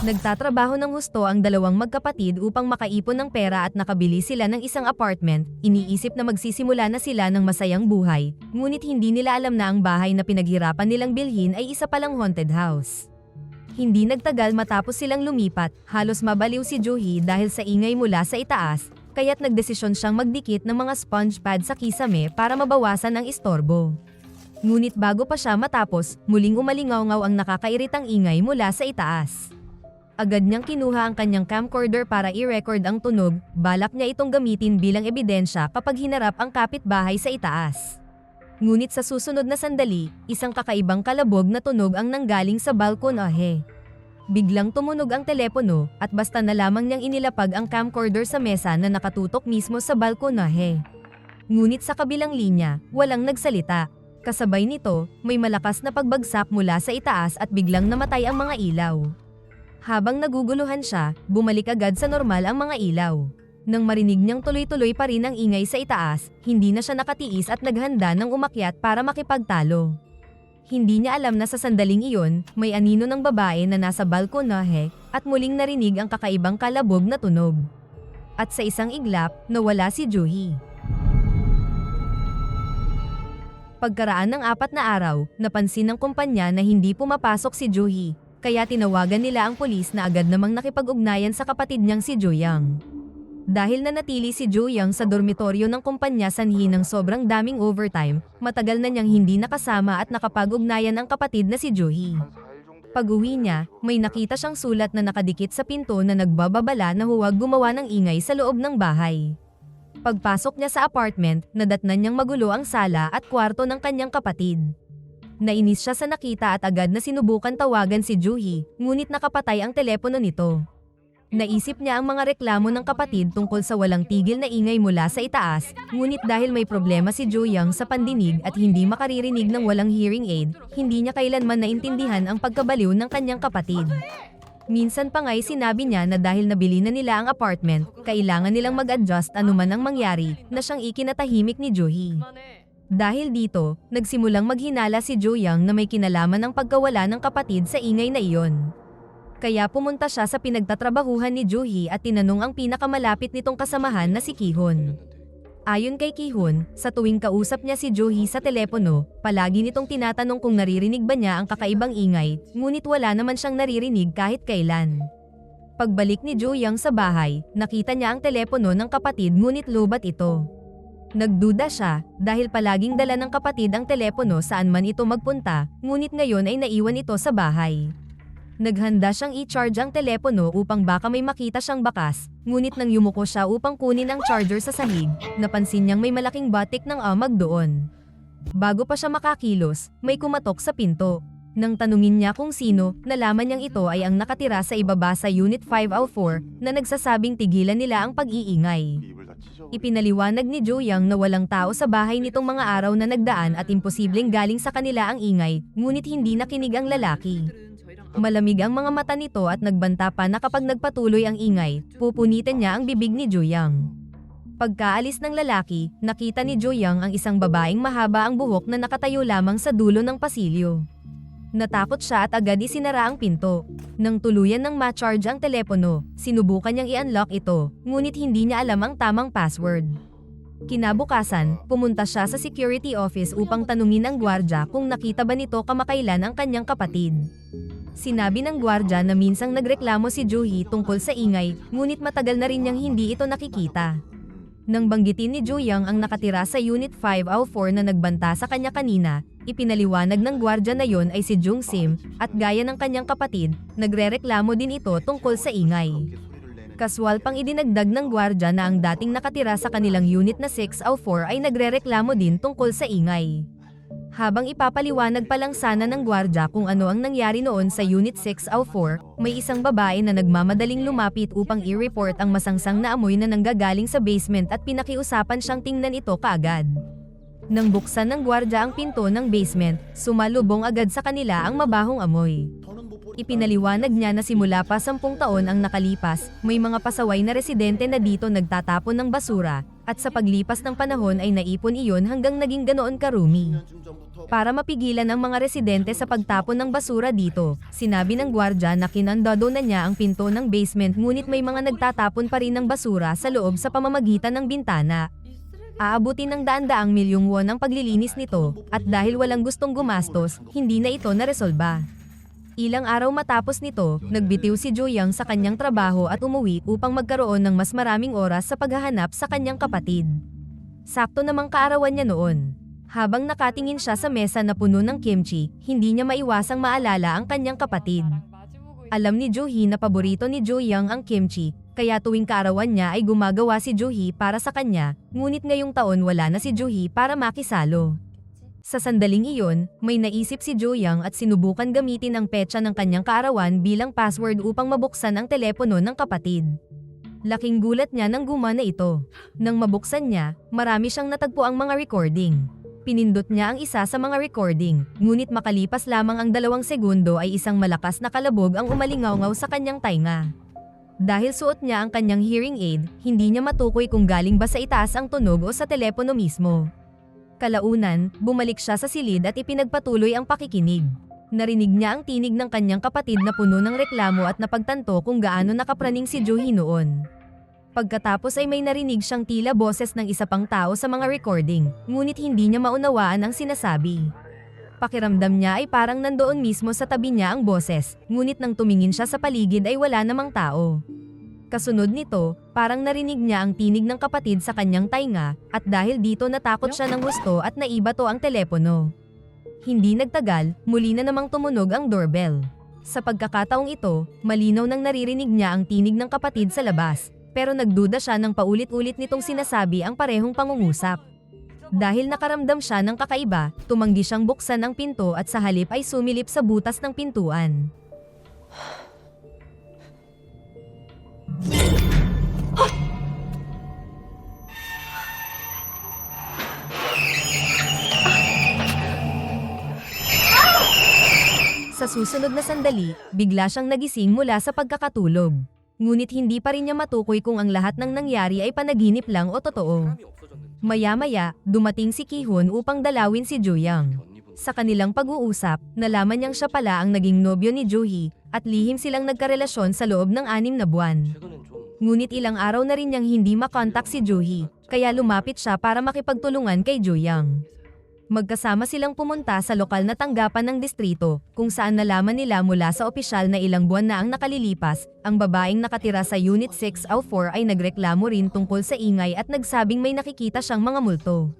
Nagtatrabaho ng husto ang dalawang magkapatid upang makaipon ng pera at nakabili sila ng isang apartment, iniisip na magsisimula na sila ng masayang buhay, ngunit hindi nila alam na ang bahay na pinaghirapan nilang bilhin ay isa palang haunted house. Hindi nagtagal matapos silang lumipat, halos mabaliw si Juhi dahil sa ingay mula sa itaas, kaya't nagdesisyon siyang magdikit ng mga sponge pad sa kisame para mabawasan ang istorbo. Ngunit bago pa siya matapos, muling umalingaw-ngaw ang nakakairitang ingay mula sa itaas. Agad niyang kinuha ang kanyang camcorder para i-record ang tunog, balak niya itong gamitin bilang ebidensya kapag hinarap ang kapitbahay sa itaas. Ngunit sa susunod na sandali, isang kakaibang kalabog na tunog ang nanggaling sa balkonahe. Biglang tumunog ang telepono at basta na lamang niyang inilapag ang camcorder sa mesa na nakatutok mismo sa balkonahe. Ngunit sa kabilang linya, walang nagsalita. Kasabay nito, may malakas na pagbagsak mula sa itaas at biglang namatay ang mga ilaw. Habang naguguluhan siya, bumalik agad sa normal ang mga ilaw. Nang marinig niyang tuloy-tuloy pa rin ang ingay sa itaas, hindi na siya nakatiis at naghanda ng umakyat para makipagtalo. Hindi niya alam na sa sandaling iyon, may anino ng babae na nasa balkonahe at muling narinig ang kakaibang kalabog na tunog. At sa isang iglap, nawala si Juhi. Pagkaraan ng 4 na araw, napansin ng kumpanya na hindi pumapasok si Juhi. Kaya tinawagan nila ang pulis na agad namang nakipag-ugnayan sa kapatid niyang si Joyang. Dahil nanatili si Joyang sa dormitoryo ng kumpanya sanhi ng sobrang daming overtime, matagal na niyang hindi nakasama at nakapag-ugnayan ang kapatid na si Juhi. Pag-uwi niya, may nakita siyang sulat na nakadikit sa pinto na nagbababala na huwag gumawa ng ingay sa loob ng bahay. Pagpasok niya sa apartment, nadatnan niyang magulo ang sala at kwarto ng kanyang kapatid. Nainis siya sa nakita at agad na sinubukan tawagan si Juhi, ngunit nakapatay ang telepono nito. Naisip niya ang mga reklamo ng kapatid tungkol sa walang tigil na ingay mula sa itaas, ngunit dahil may problema si Joyang sa pandinig at hindi makaririnig ng walang hearing aid, hindi niya kailanman naintindihan ang pagkabaliw ng kanyang kapatid. Minsan pa nga'y sinabi niya na dahil nabili na nila ang apartment, kailangan nilang mag-adjust anuman ang mangyari, na siyang ikinatahimik ni Juhi. Dahil dito, nagsimulang maghinala si Joyang na may kinalaman ang pagkawala ng kapatid sa ingay na iyon. Kaya pumunta siya sa pinagtatrabahuhan ni Juhi at tinanong ang pinakamalapit nitong kasamahan na si Kihon. Ayon kay Kihon, sa tuwing kausap niya si Juhi sa telepono, palagi nitong tinatanong kung naririnig ba niya ang kakaibang ingay, ngunit wala naman siyang naririnig kahit kailan. Pagbalik ni Joyang sa bahay, nakita niya ang telepono ng kapatid ngunit lobat ito. Nagduda siya, dahil palaging dala ng kapatid ang telepono saan man ito magpunta, ngunit ngayon ay naiwan ito sa bahay. Naghanda siyang i-charge ang telepono upang baka may makita siyang bakas, ngunit nang yumuko siya upang kunin ang charger sa sahig, napansin niyang may malaking batik ng amag doon. Bago pa siya makakilos, may kumatok sa pinto. Nang tanungin niya kung sino, nalaman niyang ito ay ang nakatira sa ibaba sa Unit 504 na nagsasabing tigilan nila ang pag-iingay. Ipinaliwanag ni Joyang na walang tao sa bahay nitong mga araw na nagdaan at imposibleng galing sa kanila ang ingay, ngunit hindi nakinig ang lalaki. Malamig ang mga mata nito at nagbanta pa na kapag nagpatuloy ang ingay, pupunitin niya ang bibig ni Joyang. Pagkaalis ng lalaki, nakita ni Joyang ang isang babaeng mahaba ang buhok na nakatayo lamang sa dulo ng pasilyo. Natakot siya at agad isinara ang pinto. Nang tuluyan ng ma-charge ang telepono, sinubukan niyang i-unlock ito, ngunit hindi niya alam ang tamang password. Kinabukasan, pumunta siya sa security office upang tanungin ang gwardya kung nakita ba nito kamakailan ang kanyang kapatid. Sinabi ng gwardya na minsang nagreklamo si Juhi tungkol sa ingay, ngunit matagal na rin niyang hindi ito nakikita. Nang banggitin ni Joyang ang nakatira sa Unit 504 na nagbanta sa kanya kanina, ipinaliwanag ng gwardya na yon ay si Jung Sim, at gaya ng kanyang kapatid, nagrereklamo din ito tungkol sa ingay. Kaswal pang idinagdag ng gwardya na ang dating nakatira sa kanilang unit na 604 ay nagrereklamo din tungkol sa ingay. Habang ipapaliwanag pa lang sana ng gwardya kung ano ang nangyari noon sa Unit 604, may isang babae na nagmamadaling lumapit upang i-report ang masangsang na amoy na nanggagaling sa basement at pinakiusapan siyang tingnan ito kaagad. Nang buksan ng gwardya ang pinto ng basement, sumalubong agad sa kanila ang mabahong amoy. Ipinaliwanag niya na simula pa 10 taon ang nakalipas, may mga pasaway na residente na dito nagtatapon ng basura, At sa paglipas ng panahon ay naipon iyon hanggang naging ganoon karumi. Para mapigilan ang mga residente sa pagtapon ng basura dito, sinabi ng gwardya na kinandado na niya ang pinto ng basement ngunit may mga nagtatapon pa rin ng basura sa loob sa pamamagitan ng bintana. Aabutin ng daan-daang milyong won ang paglilinis nito, at dahil walang gustong gumastos, hindi na ito naresolba. Ilang araw matapos nito, nagbitiw si Jo Young sa kanyang trabaho at umuwi upang magkaroon ng mas maraming oras sa paghahanap sa kanyang kapatid. Sakto namang kaarawan niya noon. Habang nakatingin siya sa mesa na puno ng kimchi, hindi niya maiwasang maalala ang kanyang kapatid. Alam ni Jo-hee na paborito ni Jo Young ang kimchi, kaya tuwing kaarawan niya ay gumagawa si Jo-hee para sa kanya, ngunit ngayong taon wala na si Jo-hee para makisalo. Sa sandaling iyon, may naisip si Jo Young at sinubukan gamitin ang petsa ng kanyang kaarawan bilang password upang mabuksan ang telepono ng kapatid. Laking gulat niya nang gumana ito. Nang mabuksan niya, marami siyang natagpo ang mga recording. Pinindot niya ang isa sa mga recording, ngunit makalipas lamang ang 2 segundo ay isang malakas na kalabog ang umalingaw-ngaw sa kanyang tainga. Dahil suot niya ang kanyang hearing aid, hindi niya matukoy kung galing ba sa itaas ang tunog o sa telepono mismo. Kalaunan, bumalik siya sa silid at ipinagpatuloy ang pakikinig. Narinig niya ang tinig ng kanyang kapatid na puno ng reklamo at napagtanto kung gaano nakapraning si Jo-hee noon. Pagkatapos ay may narinig siyang tila boses ng isa pang tao sa mga recording, ngunit hindi niya maunawaan ang sinasabi. Pakiramdam niya ay parang nandoon mismo sa tabi niya ang boses, ngunit nang tumingin siya sa paligid ay wala namang tao. Kasunod nito, parang narinig niya ang tinig ng kapatid sa kanyang tainga, at dahil dito natakot siya ng husto at naibato ang telepono. Hindi nagtagal, muli na namang tumunog ang doorbell. Sa pagkakataong ito, malinaw nang naririnig niya ang tinig ng kapatid sa labas, pero nagduda siya ng paulit-ulit nitong sinasabi ang parehong pangungusap. Dahil nakaramdam siya ng kakaiba, tumanggi siyang buksan ang pinto at sa halip ay sumilip sa butas ng pintuan. Sa susunod na sandali, bigla siyang nagising mula sa pagkakatulog. Ngunit hindi pa rin niya matukoy kung ang lahat ng nangyari ay panaginip lang o totoo. Maya-maya, dumating si Ki-hoon upang dalawin si Jo Young. Sa kanilang pag-uusap, nalaman niyang siya pala ang naging nobyo ni Jo-hee, at lihim silang nagkarelasyon sa loob ng 6 na buwan. Ngunit ilang araw na rin niyang hindi makontak si Jo-hee, kaya lumapit siya para makipagtulungan kay Jo Young. Magkasama silang pumunta sa lokal na tanggapan ng distrito, kung saan nalaman nila mula sa opisyal na ilang buwan na ang nakalilipas, ang babaeng nakatira sa Unit 604 ay nagreklamo rin tungkol sa ingay at nagsabing may nakikita siyang mga multo.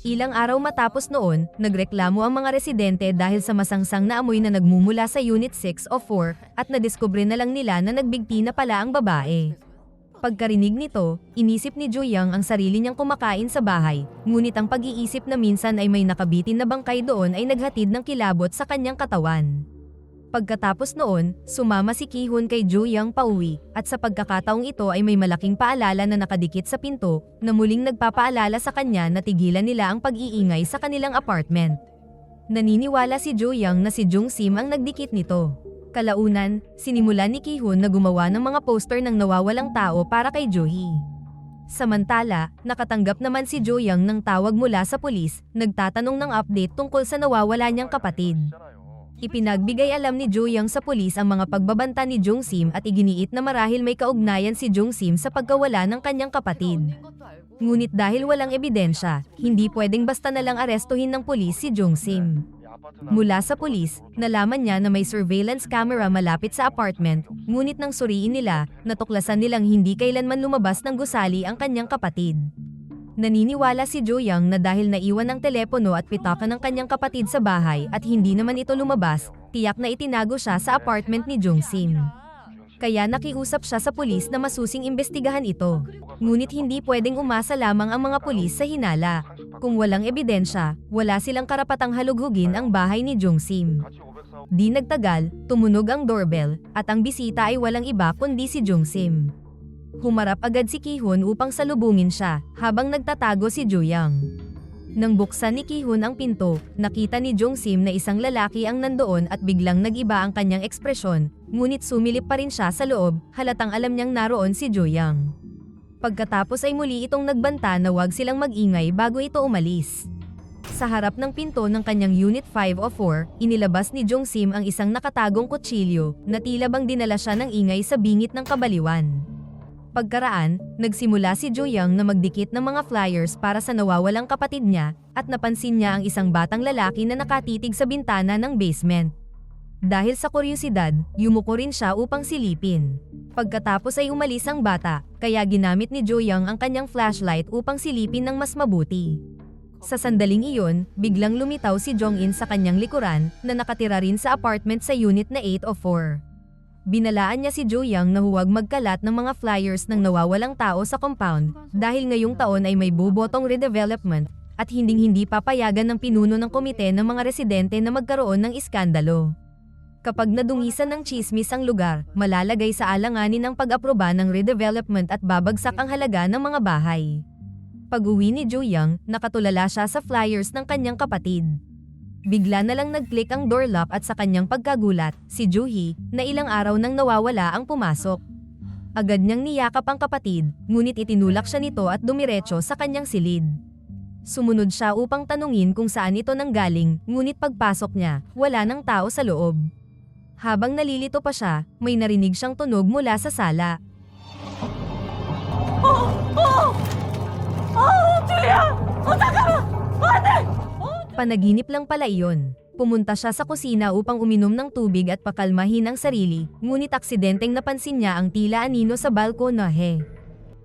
Ilang araw matapos noon, nagreklamo ang mga residente dahil sa masangsang na amoy na nagmumula sa Unit 604 at nadiskubre na lang nila na nagbigti na pala ang babae. Pagkarinig nito, inisip ni Jo Young ang sarili niyang kumakain sa bahay, ngunit ang pag-iisip na minsan ay may nakabitin na bangkay doon ay naghatid ng kilabot sa kanyang katawan. Pagkatapos noon, sumama si Ki-hoon kay Jo Young pauwi, at sa pagkakataong ito ay may malaking paalala na nakadikit sa pinto, na muling nagpapaalala sa kanya na tigilan nila ang pag-iingay sa kanilang apartment. Naniniwala si Jo Young na si Jung Sim ang nagdikit nito. Kalaunan, sinimulan ni Ki-hoon na gumawa ng mga poster ng nawawalang tao para kay Jo-hee. Samantala, nakatanggap naman si Jo Young ng tawag mula sa pulis, nagtatanong ng update tungkol sa nawawala niyang kapatid. Ipinagbigay alam ni Jo Young sa pulis ang mga pagbabanta ni Jung Sim at iginiit na marahil may kaugnayan si Jung Sim sa pagkawala ng kanyang kapatid. Ngunit dahil walang ebidensya, hindi pwedeng basta na lang arestuhin ng pulis si Jung Sim. Mula sa pulis, nalaman niya na may surveillance camera malapit sa apartment, ngunit nang suriin nila, natuklasan nilang hindi kailanman lumabas ng gusali ang kanyang kapatid. Naniniwala si Jo Young na dahil naiwan ang telepono at pitaka ng kanyang kapatid sa bahay at hindi naman ito lumabas, tiyak na itinago siya sa apartment ni Jung Sim. Kaya nakiusap siya sa pulis na masusing imbestigahan ito. Ngunit hindi pwedeng umasa lamang ang mga pulis sa hinala. Kung walang ebidensya, wala silang karapatang halughugin ang bahay ni Jung Sim. Di nagtagal, tumunog ang doorbell, at ang bisita ay walang iba kundi si Jung Sim. Humarap agad si Ki-hoon upang salubungin siya, habang nagtatago si Jo Young. Nang buksan ni Ki-hoon ang pinto, nakita ni Jung Sim na isang lalaki ang nandoon at biglang nag-iba ang kanyang ekspresyon, ngunit sumilip pa rin siya sa loob, halatang alam niyang naroon si Jo Young. Pagkatapos ay muli itong nagbanta na huwag silang mag-ingay bago ito umalis. Sa harap ng pinto ng kanyang Unit 504, inilabas ni Jong Sim ang isang nakatagong kutsilyo na tila bang dinala siya ng ingay sa bingit ng kabaliwan. Pagkaraan, nagsimula si Jo Young na magdikit ng mga flyers para sa nawawalang kapatid niya at napansin niya ang isang batang lalaki na nakatitig sa bintana ng basement. Dahil sa kuryosidad, yumuko rin siya upang silipin. Pagkatapos ay umalis ang bata, kaya ginamit ni Jo Young ang kanyang flashlight upang silipin ng mas mabuti. Sa sandaling iyon, biglang lumitaw si Jong-in sa kanyang likuran na nakatira rin sa apartment sa unit na 804. Binalaan niya si Jo Young na huwag magkalat ng mga flyers ng nawawalang tao sa compound dahil ngayong taon ay may bubotong redevelopment at hinding-hindi papayagan ng pinuno ng komite ng mga residente na magkaroon ng iskandalo. Kapag nadungisan ng tsismis ang lugar, malalagay sa alanganin ang pag-aproba ng redevelopment at babagsak ang halaga ng mga bahay. Pag-uwi ni Jo Young, nakatulala siya sa flyers ng kanyang kapatid. Bigla na lang nag-click ang door lock at sa kanyang pagkagulat, si Joo-hee, na ilang araw nang nawawala ang pumasok. Agad niyang niyakap ang kapatid, ngunit itinulak siya nito at dumiretso sa kanyang silid. Sumunod siya upang tanungin kung saan ito nanggaling, ngunit pagpasok niya, wala nang tao sa loob. Habang nalilito pa siya, may narinig siyang tunog mula sa sala. Panaginip lang pala iyon. Pumunta siya sa kusina upang uminom ng tubig at pakalmahin ang sarili, ngunit aksidenteng napansin niya ang tila anino sa balkonahe.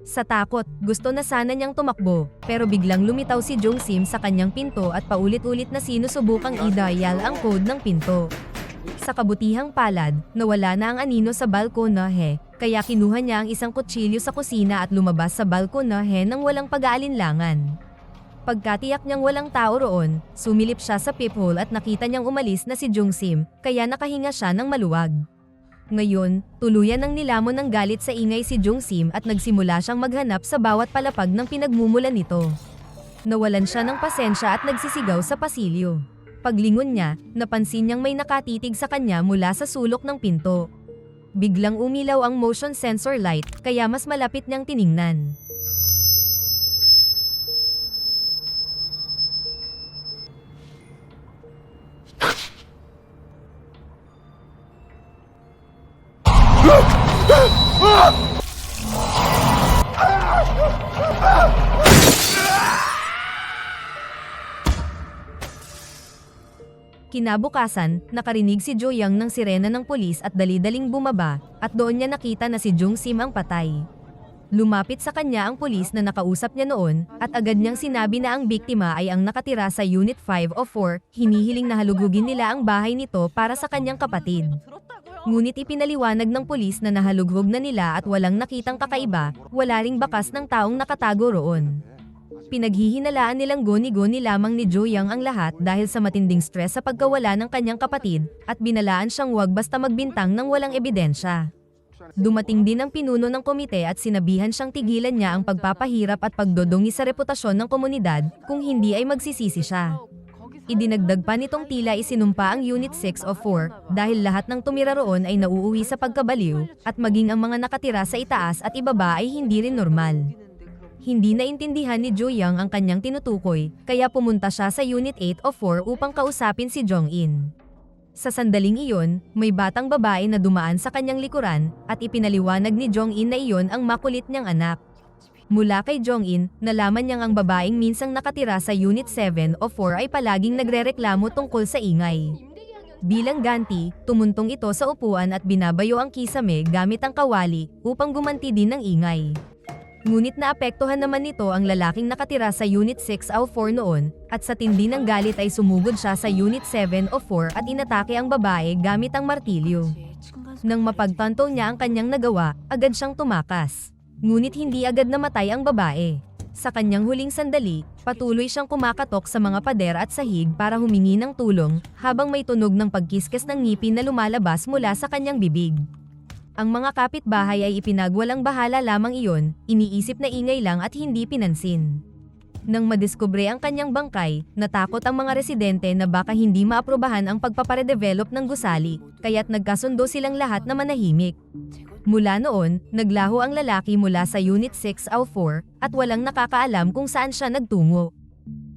Sa takot, gusto na sana niyang tumakbo, pero biglang lumitaw si Jong Sim sa kanyang pinto at paulit-ulit na sinusubukang i-dial ang code ng pinto. Sa kabutihang palad, nawala na ang anino sa balkonahe, kaya kinuha niya ang isang kutsilyo sa kusina at lumabas sa balkonahe nang walang pag-aalinlangan. Pagkatiyak niyang walang tao roon, sumilip siya sa peephole at nakita niyang umalis na si Jong Sim, kaya nakahinga siya ng maluwag. Ngayon, tuluyan ng nilamon ng galit sa ingay si Jong Sim at nagsimula siyang maghanap sa bawat palapag ng pinagmumulan nito. Nawalan siya ng pasensya at nagsisigaw sa pasilyo. Paglingon niya, napansin niyang may nakatitig sa kanya mula sa sulok ng pinto. Biglang umilaw ang motion sensor light, kaya mas malapit niyang tiningnan. Kinabukasan, nakarinig si Jo Young ng sirena ng pulis at dali-daling bumaba, at doon niya nakita na si Jong Sim ang patay. Lumapit sa kanya ang pulis na nakausap niya noon, at agad niyang sinabi na ang biktima ay ang nakatira sa Unit 504, hinihiling na halugugin nila ang bahay nito para sa kanyang kapatid. Ngunit ipinaliwanag ng pulis na nahalughog na nila at walang nakitang kakaiba, wala ring bakas ng taong nakatago roon. Pinaghihinalaan nilang goni-goni lamang ni Jo Young ang lahat dahil sa matinding stress sa pagkawala ng kanyang kapatid at binalaan siyang huwag basta magbintang ng walang ebidensya. Dumating din ang pinuno ng komite at sinabihan siyang tigilan niya ang pagpapahirap at pagdodongi sa reputasyon ng komunidad kung hindi ay magsisisi siya. Idinagdag pa nitong tila isinumpa ang Unit 604 dahil lahat ng tumira roon ay nauuwi sa pagkabaliw at maging ang mga nakatira sa itaas at ibaba ay hindi rin normal. Hindi naintindihan ni Jo Young ang kanyang tinutukoy, kaya pumunta siya sa Unit 804 upang kausapin si Jong-in. Sa sandaling iyon, may batang babae na dumaan sa kanyang likuran, at ipinaliwanag ni Jong-in na iyon ang makulit niyang anak. Mula kay Jong-in, nalaman niyang ang babaeng minsang nakatira sa Unit 704 ay palaging nagrereklamo tungkol sa ingay. Bilang ganti, tumuntong ito sa upuan at binabayo ang kisame gamit ang kawali upang gumanti din ng ingay. Ngunit naapektuhan naman nito ang lalaking nakatira sa Unit 604 noon, at sa tindi ng galit ay sumugod siya sa Unit 704 at inatake ang babae gamit ang martilyo. Nang mapagtanto niya ang kanyang nagawa, agad siyang tumakas. Ngunit hindi agad namatay ang babae. Sa kanyang huling sandali, patuloy siyang kumakatok sa mga pader at sahig para humingi ng tulong, habang may tunog ng pagkiskes ng ngipin na lumalabas mula sa kanyang bibig. Ang mga kapitbahay ay ipinagwalang bahala lamang iyon, iniisip na ingay lang at hindi pinansin. Nang madiskubre ang kanyang bangkay, natakot ang mga residente na baka hindi maaprubahan ang pagpaparedevelop ng gusali, kaya't nagkasundo silang lahat na manahimik. Mula noon, naglaho ang lalaki mula sa Unit 604 at walang nakakaalam kung saan siya nagtungo.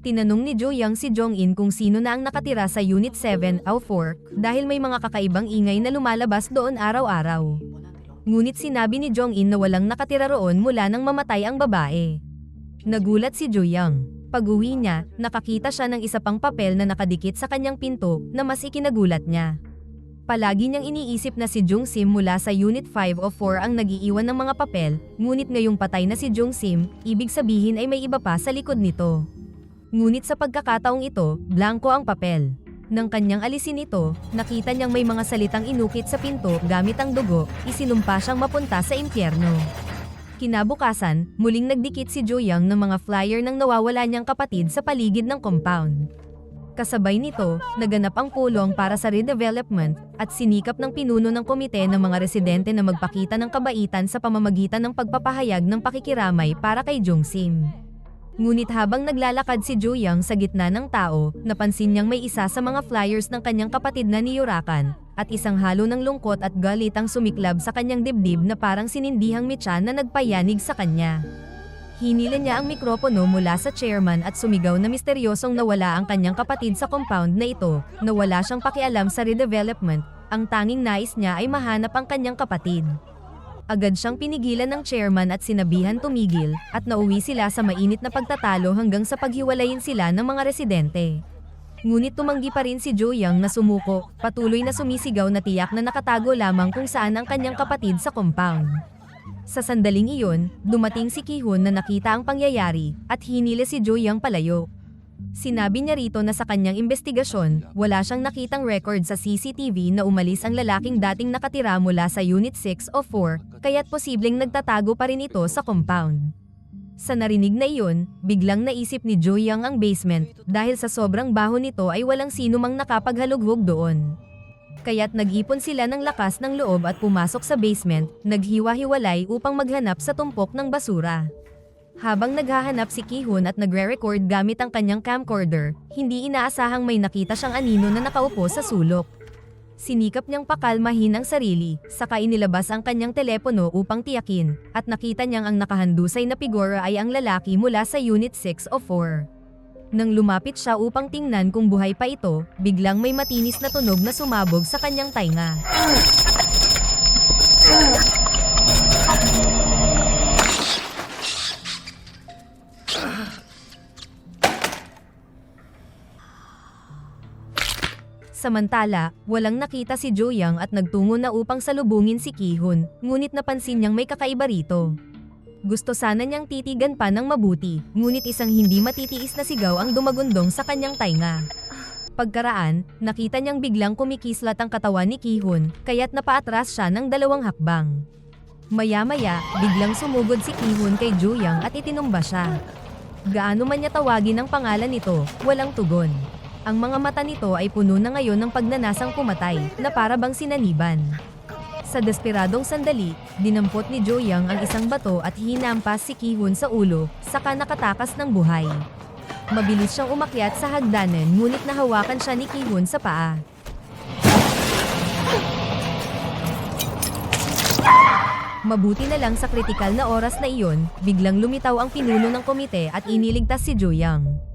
Tinanong ni Jo-young si Jong-in kung sino na ang nakatira sa Unit 704 dahil may mga kakaibang ingay na lumalabas doon araw-araw. Ngunit sinabi ni Jong-in na walang nakatira roon mula nang mamatay ang babae. Nagulat si Jo-young. Pag-uwi niya, nakakita siya ng isa pang papel na nakadikit sa kanyang pinto na mas ikinagulat niya. Palagi niyang iniisip na si Jung-sim mula sa Unit 504 ang nag-iiwan ng mga papel, ngunit ngayong patay na si Jung-sim, ibig sabihin ay may iba pa sa likod nito. Ngunit sa pagkakataong ito, blanko ang papel. Nang kanyang alisin ito, nakita niyang may mga salitang inukit sa pinto gamit ang dugo, isinumpa siyang mapunta sa impyerno. Kinabukasan, muling nagdikit si Jo-young ng mga flyer ng nawawala niyang kapatid sa paligid ng compound. Kasabay nito, naganap ang pulong para sa redevelopment at sinikap ng pinuno ng komite ng mga residente na magpakita ng kabaitan sa pamamagitan ng pagpapahayag ng pakikiramay para kay Jung-sim. Ngunit habang naglalakad si Jo-young sa gitna ng tao, napansin niyang may isa sa mga flyers ng kanyang kapatid na niyurakan, at isang halo ng lungkot at galit ang sumiklab sa kanyang dibdib na parang sinindihang mitya na nagpayanig sa kanya. Hinila niya ang mikropono mula sa chairman at sumigaw na misteryosong nawala ang kanyang kapatid sa compound na ito, na wala siyang pakialam sa redevelopment, ang tanging nais niya ay mahanap ang kanyang kapatid. Agad siyang pinigilan ng chairman at sinabihan tumigil, at nauwi sila sa mainit na pagtatalo hanggang sa paghiwalayin sila ng mga residente. Ngunit tumanggi pa rin si Jo-young na sumuko, patuloy na sumisigaw na tiyak na nakatago lamang kung saan ang kanyang kapatid sa compound. Sa sandaling iyon, dumating si Ki-hun na nakita ang pangyayari, at hinila si Jo-young palayo. Sinabi niya rito na sa kanyang investigasyon, wala siyang nakitang record sa CCTV na umalis ang lalaking dating nakatira mula sa Unit 604, kaya't posibleng nagtatago pa rin ito sa compound. Sa narinig na iyon, biglang naisip ni Jo-young ang basement, dahil sa sobrang baho nito ay walang sino mang nakapaghalughog doon. Kaya't nag-ipon sila ng lakas ng loob at pumasok sa basement, naghiwa-hiwalay upang maghanap sa tumpok ng basura. Habang naghahanap si Ki-hun at nagre-record gamit ang kanyang camcorder, hindi inaasahang may nakita siyang anino na nakaupo sa sulok. Sinikap niyang pakalmahin ang sarili, saka inilabas ang kanyang telepono upang tiyakin, at nakita niyang ang nakahandusay na figura ay ang lalaki mula sa Unit 604. Nang lumapit siya upang tingnan kung buhay pa ito, biglang may matinis na tunog na sumabog sa kanyang tainga. Samantala, walang nakita si Jo-young at nagtungo na upang salubungin si Ki-hun, ngunit napansin niyang may kakaiba rito. Gusto sana niyang titigan pa ng mabuti, ngunit isang hindi matitiis na sigaw ang dumagundong sa kanyang tainga. Pagkaraan, nakita niyang biglang kumikislat ang katawan ni Ki-hun, kaya't napaatras siya ng 2 hakbang. Maya-maya, biglang sumugod si Ki-hun kay Jo-young at itinumba siya. Gaano man niya tawagin ang pangalan nito, walang tugon. Ang mga mata nito ay puno na ngayon ng pagnanasang pumatay, na para bang sinaniban. Sa desperadong sandali, dinampot ni Jo-young ang isang bato at hinampas si Ki-hun sa ulo, saka nakatakas ng buhay. Mabilis siyang umakyat sa hagdanan ngunit nahawakan siya ni Ki-hun sa paa. Mabuti na lang sa kritikal na oras na iyon, biglang lumitaw ang pinuno ng komite at iniligtas si Jo-young.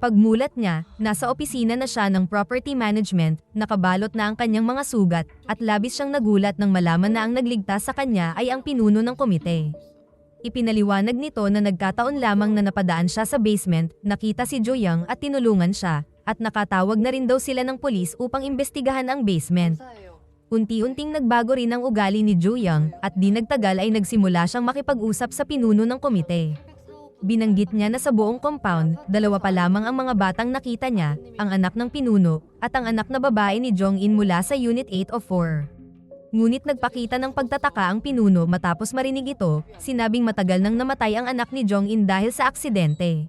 Pagmulat niya, nasa opisina na siya ng property management, nakabalot na ang kanyang mga sugat, at labis siyang nagulat nang malaman na ang nagligtas sa kanya ay ang pinuno ng komite. Ipinaliwanag nito na nagkataon lamang na napadaan siya sa basement, nakita si Jo-young at tinulungan siya, at nakatawag na rin daw sila ng pulis upang imbestigahan ang basement. Unti-unting nagbago rin ang ugali ni Jo-young, at di nagtagal ay nagsimula siyang makipag-usap sa pinuno ng komite. Binanggit niya na sa buong compound, 2 pa lamang ang mga batang nakita niya, ang anak ng pinuno, at ang anak na babae ni Jong-in mula sa Unit 804. Ngunit nagpakita ng pagtataka ang pinuno matapos marinig ito, sinabing matagal nang namatay ang anak ni Jong-in dahil sa aksidente.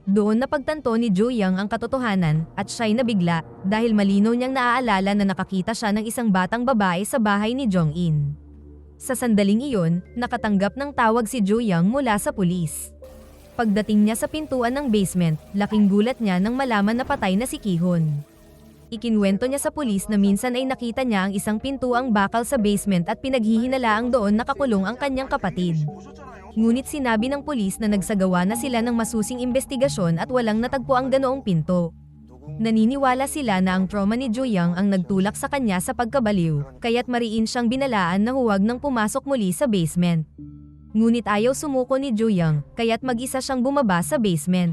Doon napagtanto ni Jo-young ang katotohanan, at siya'y nabigla, dahil malinaw niyang naaalala na nakakita siya ng isang batang babae sa bahay ni Jong-in. Sa sandaling iyon, nakatanggap ng tawag si Jo-young mula sa pulis. Pagdating niya sa pintuan ng basement, laking gulat niya nang malaman na patay na si Kihon. Ikinwento niya sa pulis na minsan ay nakita niya ang isang pintuang bakal sa basement at pinaghihinalaang doon nakakulong ang kanyang kapatid. Ngunit sinabi ng pulis na nagsagawa na sila ng masusing investigasyon at walang natagpo ang ganoong pinto. Naniniwala sila na ang trauma ni Joyoung ang nagtulak sa kanya sa pagkabaliw, kaya't mariin siyang binalaan na huwag nang pumasok muli sa basement. Ngunit ayaw sumuko ni Joyoung, kaya't mag-isa siyang bumaba sa basement.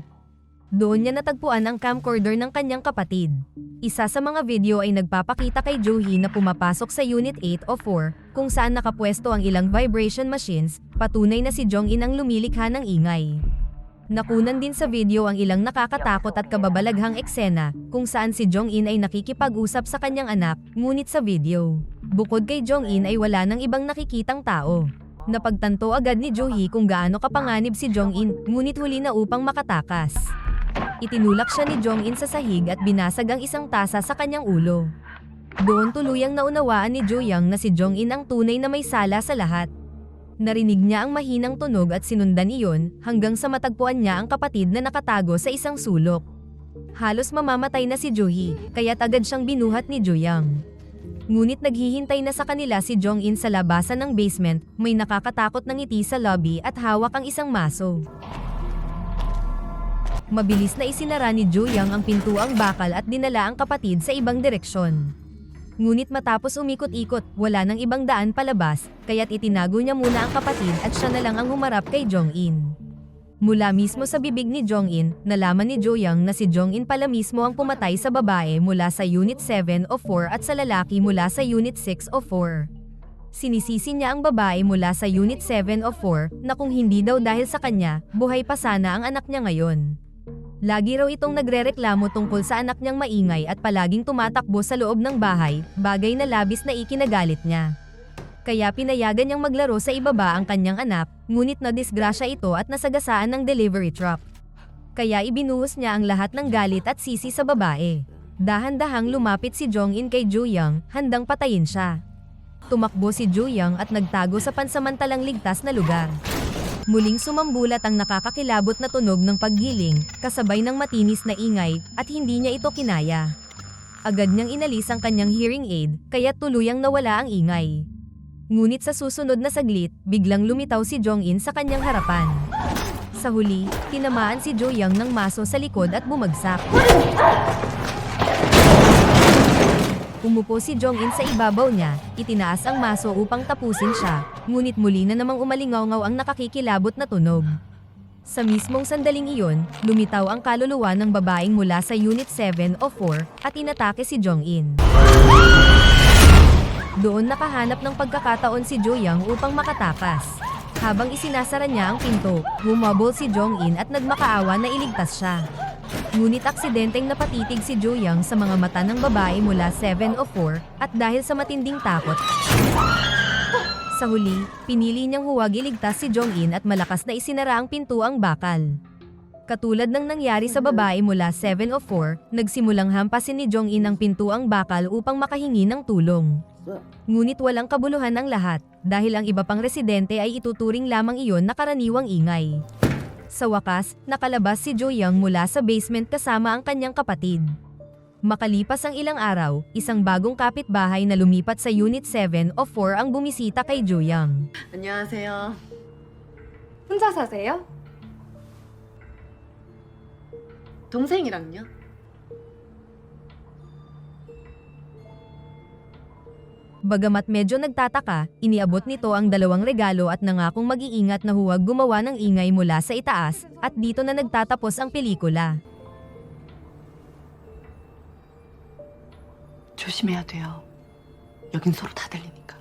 Doon niya natagpuan ang camcorder ng kanyang kapatid. Isa sa mga video ay nagpapakita kay Joohee na pumapasok sa Unit 804, kung saan nakapwesto ang ilang vibration machines, patunay na si Jong-in ang lumilikha ng ingay. Nakunan din sa video ang ilang nakakatakot at kababalaghang eksena, kung saan si Jong-in ay nakikipag-usap sa kanyang anak, ngunit sa video, bukod kay Jong-in ay wala nang ibang nakikitang tao. Napagtanto agad ni Joohee kung gaano kapanganib si Jong-in, ngunit huli na upang makatakas. Itinulak siya ni Jong-in sa sahig at binasag ang isang tasa sa kanyang ulo. Doon tuluyang naunawaan ni Joyoung na si Jong-in ang tunay na may sala sa lahat. Narinig niya ang mahinang tunog at sinundan iyon hanggang sa matagpuan niya ang kapatid na nakatago sa isang sulok. Halos mamamatay na si Joohee, kaya't agad siyang binuhat ni Joyoung. Ngunit naghihintay na sa kanila si Jong-in sa labasan ng basement, may nakakatakot na ngiti sa lobby at hawak ang isang maso. Mabilis na isinara ni Joyoung ang pintuang bakal at dinala ang kapatid sa ibang direksyon. Ngunit matapos umikot-ikot, wala nang ibang daan palabas, kaya't itinago niya muna ang kapatid at siya na lang ang humarap kay Jong-in. Mula mismo sa bibig ni Jong-in, nalaman ni Joyoung na si Jong-in pala mismo ang pumatay sa babae mula sa Unit 704 at sa lalaki mula sa Unit 604. Sinisisi niya ang babae mula sa Unit 704 na kung hindi daw dahil sa kanya, buhay pa sana ang anak niya ngayon. Lagi raw itong nagrereklamo tungkol sa anak niyang maingay at palaging tumatakbo sa loob ng bahay, bagay na labis na ikinagalit niya. Kaya pinayagan niyang maglaro sa ibaba ang kanyang anak, ngunit nadisgrasya ito at nasagasaan ng delivery truck. Kaya ibinuhos niya ang lahat ng galit at sisi sa babae. Dahan-dahang lumapit si Jong-in kay Joyoung, handang patayin siya. Tumakbo si Joyoung at nagtago sa pansamantalang ligtas na lugar. Muling sumambulat ang nakakakilabot na tunog ng paggiling, kasabay ng matinis na ingay, at hindi niya ito kinaya. Agad niyang inalis ang kanyang hearing aid, kaya tuluyang nawala ang ingay. Ngunit sa susunod na saglit, biglang lumitaw si Jong-in sa kanyang harapan. Sa huli, tinamaan si Joyoung ng maso sa likod at bumagsak. Umupo si Jong-in sa ibabaw niya, itinaas ang maso upang tapusin siya, ngunit muli na namang umalingaw-ngaw ang nakakikilabot na tunog. Sa mismong sandaling iyon, lumitaw ang kaluluwa ng babaeng mula sa Unit 704 at inatake si Jong-in. Doon nakahanap ng pagkakataon si Joyoung upang makatakas. Habang isinasara niya ang pinto, humabol si Jong-in at nagmakaawa na iligtas siya. Ngunit aksidenteng napatitig si Joyoung sa mga mata ng babae mula 704 at dahil sa matinding takot, sa huli, pinili niyang huwag iligtas si Jong-in at malakas na isinara ang pintuang bakal. Katulad ng nangyari sa babae mula 704, nagsimulang hampasin ni Jong-in ang pintuang bakal upang makahingi ng tulong. Ngunit walang kabuluhan ang lahat, dahil ang iba pang residente ay ituturing lamang iyon na karaniwang ingay. Sa wakas, nakalabas si Joyoung mula sa basement kasama ang kanyang kapatid. Makalipas ang ilang araw, isang bagong kapitbahay na lumipat sa Unit 704 ang bumisita kay Joyoung. 안녕하세요. 혼자 사세요? 동생이랑요? Bagamat medyo nagtataka, iniabot nito ang dalawang regalo at nangakong mag-iingat na huwag gumawa ng ingay mula sa itaas, at dito na nagtatapos ang pelikula. 조심해야 돼요. 여긴 서로 다 들리니까.